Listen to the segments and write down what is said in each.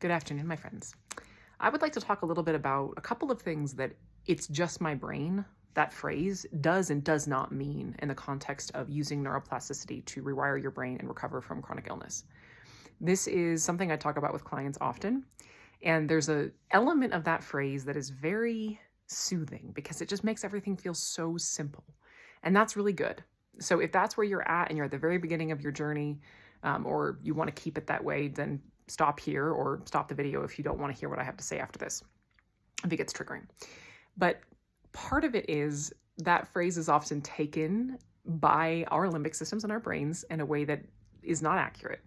Good afternoon, my friends. I would like to talk a little bit about a couple of things that "it's just my brain," that phrase, does and does not mean in the context of using neuroplasticity to rewire your brain and recover from chronic illness. This is something I talk about with clients often, and there's a element of that phrase that is very soothing because it just makes everything feel so simple. And that's really good. So if that's where you're at and you're at the very beginning of your journey, or you want to keep it that way, then stop here or stop the video if you don't want to hear what I have to say after this, if it gets triggering. But part of it is that phrase is often taken by our limbic systems in our brains in a way that is not accurate.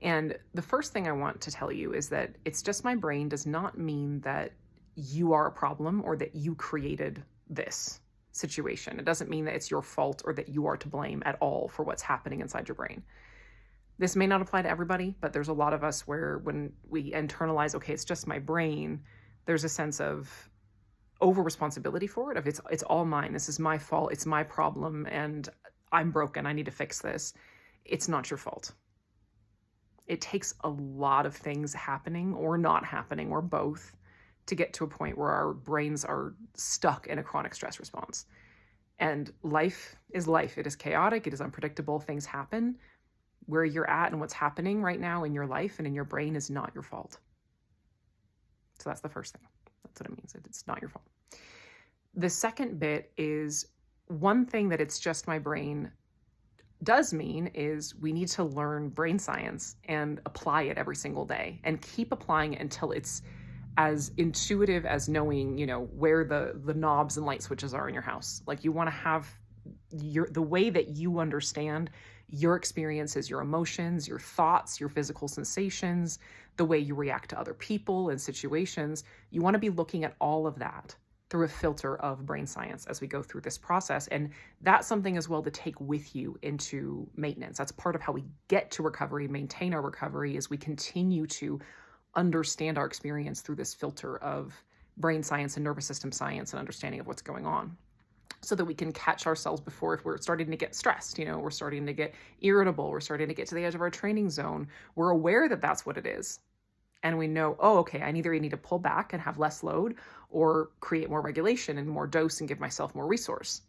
And the first thing I want to tell you is that "it's just my brain" does not mean that you are a problem or that you created this situation. It doesn't mean that it's your fault or that you are to blame at all for what's happening inside your brain. This may not apply to everybody, but there's a lot of us where when we internalize, okay, it's just my brain, there's a sense of over responsibility for it, of it's all mine. This is my fault. It's my problem and I'm broken. I need to fix this. It's not your fault. It takes a lot of things happening or not happening or both to get to a point where our brains are stuck in a chronic stress response. And life is life. It is chaotic. It is unpredictable. Things happen. Where you're at and what's happening right now in your life and in your brain is not your fault. So that's the first thing. That's what it means. It's not your fault. The second bit is one thing that "it's just my brain" does mean is we need to learn brain science and apply it every single day and keep applying it until it's as intuitive as knowing, where the knobs and light switches are in your house. Like you want to have the way that you understand your experiences, your emotions, your thoughts, your physical sensations, the way you react to other people and situations. You want to be looking at all of that through a filter of brain science as we go through this process. And that's something as well to take with you into maintenance. That's part of how we get to recovery, maintain our recovery, is we continue to understand our experience through this filter of brain science and nervous system science and understanding of what's going on, so that we can catch ourselves before, if we're starting to get stressed, we're starting to get irritable, we're starting to get to the edge of our training zone. We're aware that that's what it is. And we know, oh, okay, I either need to pull back and have less load or create more regulation and more dose and give myself more resource.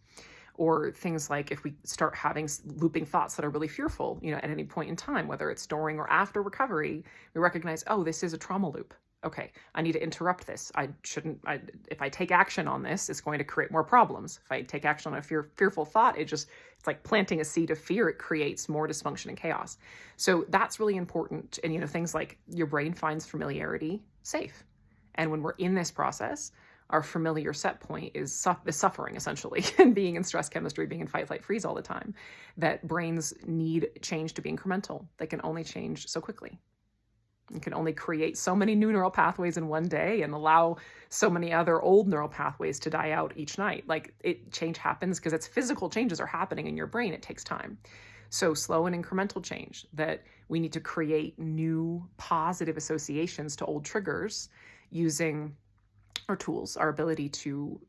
Or things like if we start having looping thoughts that are really fearful, at any point in time, whether it's during or after recovery, we recognize, oh, this is a trauma loop. Okay, I need to interrupt this. If I take action on this, it's going to create more problems. If I take action on a fearful thought, it's like planting a seed of fear. It creates more dysfunction and chaos. So that's really important. And, things like your brain finds familiarity safe. And when we're in this process, our familiar set point is suffering, essentially, and being in stress chemistry, being in fight, flight, freeze all the time. That brains need change to be incremental. They can only change so quickly. You can only create so many new neural pathways in one day and allow so many other old neural pathways to die out each night. Change happens because it's physical changes are happening in your brain. It takes time. So slow and incremental change, that we need to create new positive associations to old triggers using our tools, our ability to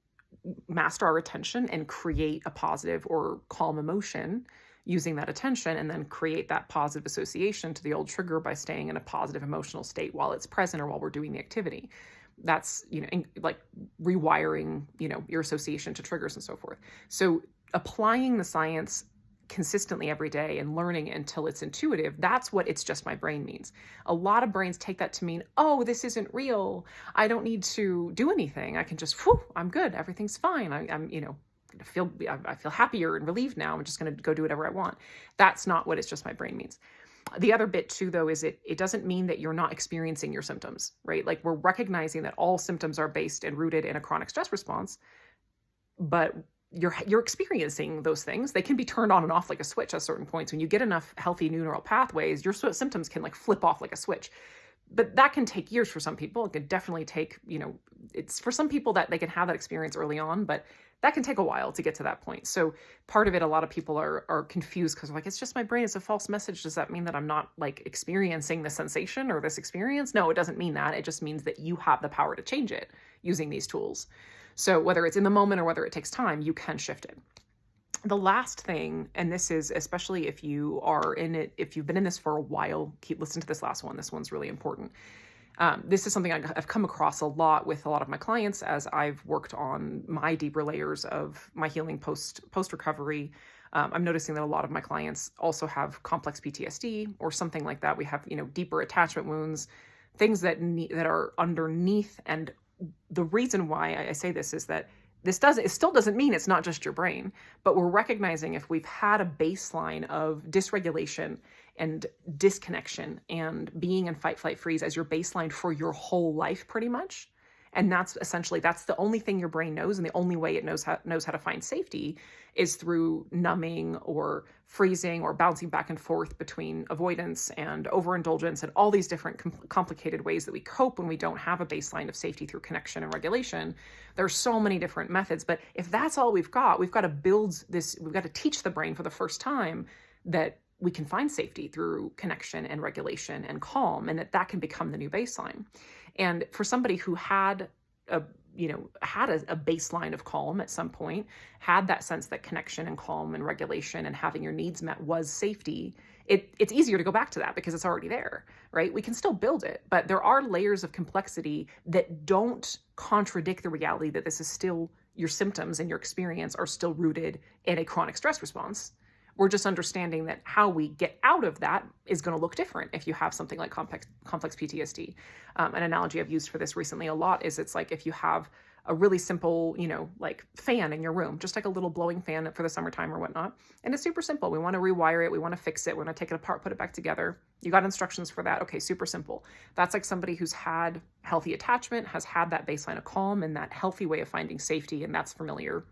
master our attention and create a positive or calm emotion using that attention, and then create that positive association to the old trigger by staying in a positive emotional state while it's present or while we're doing the activity. That's, like rewiring, your association to triggers and so forth. So applying the science consistently every day and learning until it's intuitive, that's what "it's just my brain" means. A lot of brains take that to mean, oh, this isn't real. I don't need to do anything. I can just, I'm good. Everything's fine. I feel happier and relieved now. I'm just going to go do whatever I want. That's not what "it's just my brain" means. The other bit too, though, is it doesn't mean that you're not experiencing your symptoms, right? Like we're recognizing that all symptoms are based and rooted in a chronic stress response, but you're experiencing those things. They can be turned on and off like a switch at certain points. When you get enough healthy new neural pathways, your symptoms can like flip off like a switch. But that can take years for some people. It could definitely take, it's for some people that they can have that experience early on, but that can take a while to get to that point. So part of it, a lot of people are confused because like, "it's just my brain. It's a false message." Does that mean that I'm not like experiencing the sensation or this experience? No, it doesn't mean that. It just means that you have the power to change it using these tools. So whether it's in the moment or whether it takes time, you can shift it. The last thing, and this is especially if you are in it, if you've been in this for a while, keep listening to this last one. This one's really important. This is something I've come across a lot with a lot of my clients as I've worked on my deeper layers of my healing post recovery. I'm noticing that a lot of my clients also have complex PTSD or something like that. We have, deeper attachment wounds, things that are underneath. And the reason why I say this is that it still doesn't mean it's not just your brain, but we're recognizing if we've had a baseline of dysregulation and disconnection and being in fight, flight, freeze as your baseline for your whole life, pretty much. And that's the only thing your brain knows. And the only way it knows how to find safety is through numbing or freezing or bouncing back and forth between avoidance and overindulgence and all these different complicated ways that we cope when we don't have a baseline of safety through connection and regulation. There's so many different methods, but if that's all we've got to build this, we've got to teach the brain for the first time that we can find safety through connection and regulation and calm, and that can become the new baseline. And for somebody who had a baseline of calm at some point, had that sense that connection and calm and regulation and having your needs met was safety, it's easier to go back to that because it's already there, right? We can still build it, but there are layers of complexity that don't contradict the reality that this is still, your symptoms and your experience are still rooted in a chronic stress response. We're just understanding that how we get out of that is going to look different if you have something like complex PTSD. An analogy I've used for this recently a lot is it's like if you have a really simple, like fan in your room, just like a little blowing fan for the summertime or whatnot. And it's super simple. We want to rewire it. We want to fix it. We want to take it apart, put it back together. You got instructions for that. Okay, super simple. That's like somebody who's had healthy attachment, has had that baseline of calm and that healthy way of finding safety, and that's familiar.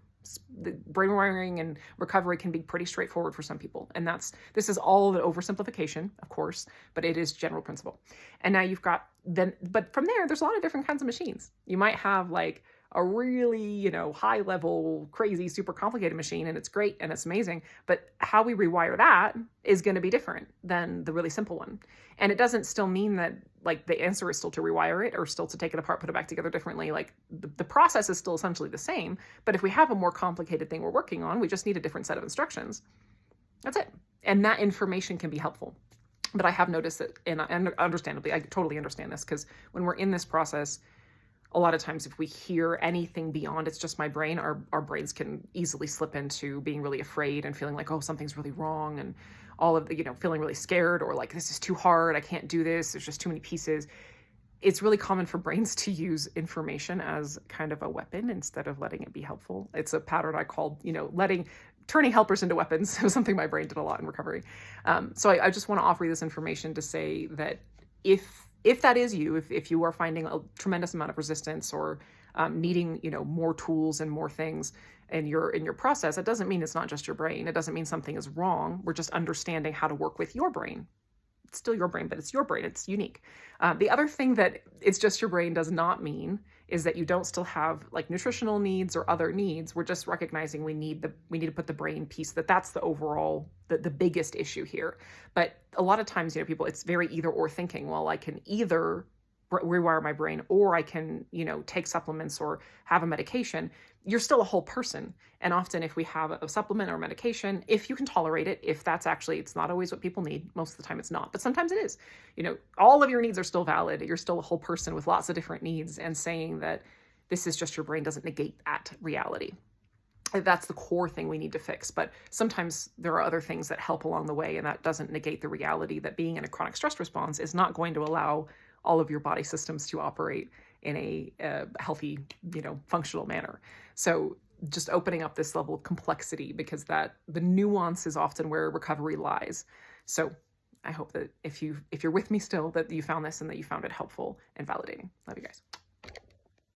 The brain wiring and recovery can be pretty straightforward for some people. And this is all the oversimplification, of course, but it is general principle. And now you've got but from there's a lot of different kinds of machines. You might have like a really, high level, crazy, super complicated machine, and it's great and it's amazing. But how we rewire that is going to be different than the really simple one. And it doesn't still mean that like the answer is still to rewire it or still to take it apart, put it back together differently. Like the process is still essentially the same. But if we have a more complicated thing we're working on, we just need a different set of instructions. That's it. And that information can be helpful. But I have noticed that, and understandably, I totally understand this, because when we're in this process, a lot of times if we hear anything beyond it's just my brain, our brains can easily slip into being really afraid and feeling like, oh, something's really wrong, and all of the, feeling really scared, or like, this is too hard, I can't do this, there's just too many pieces. It's really common for brains to use information as kind of a weapon instead of letting it be helpful. It's a pattern I called, turning helpers into weapons. It was something my brain did a lot in recovery. So I just want to offer you this information to say that if that is you, if you are finding a tremendous amount of resistance or needing, more tools and more things in your process, it doesn't mean it's not just your brain. It doesn't mean something is wrong. We're just understanding how to work with your brain. It's still your brain, but it's your brain. It's unique. The other thing that it's just your brain does not mean is that you don't still have like nutritional needs or other needs. We're just recognizing we need to put the brain piece, that's the overall, the biggest issue here. But a lot of times, people, it's very either or thinking. Well, I can either rewire my brain or I can, take supplements or have a medication. You're still a whole person. And often if we have a supplement or medication, if you can tolerate it, if that's actually, it's not always what people need. Most of the time it's not, but sometimes it is. All of your needs are still valid. You're still a whole person with lots of different needs, and saying that this is just your brain doesn't negate that reality. That's the core thing we need to fix. But sometimes there are other things that help along the way, and that doesn't negate the reality that being in a chronic stress response is not going to allow all of your body systems to operate in a healthy, functional manner. So just opening up this level of complexity, because the nuance is often where recovery lies. So I hope that if you're with me still, that you found this and that you found it helpful and validating. Love you guys.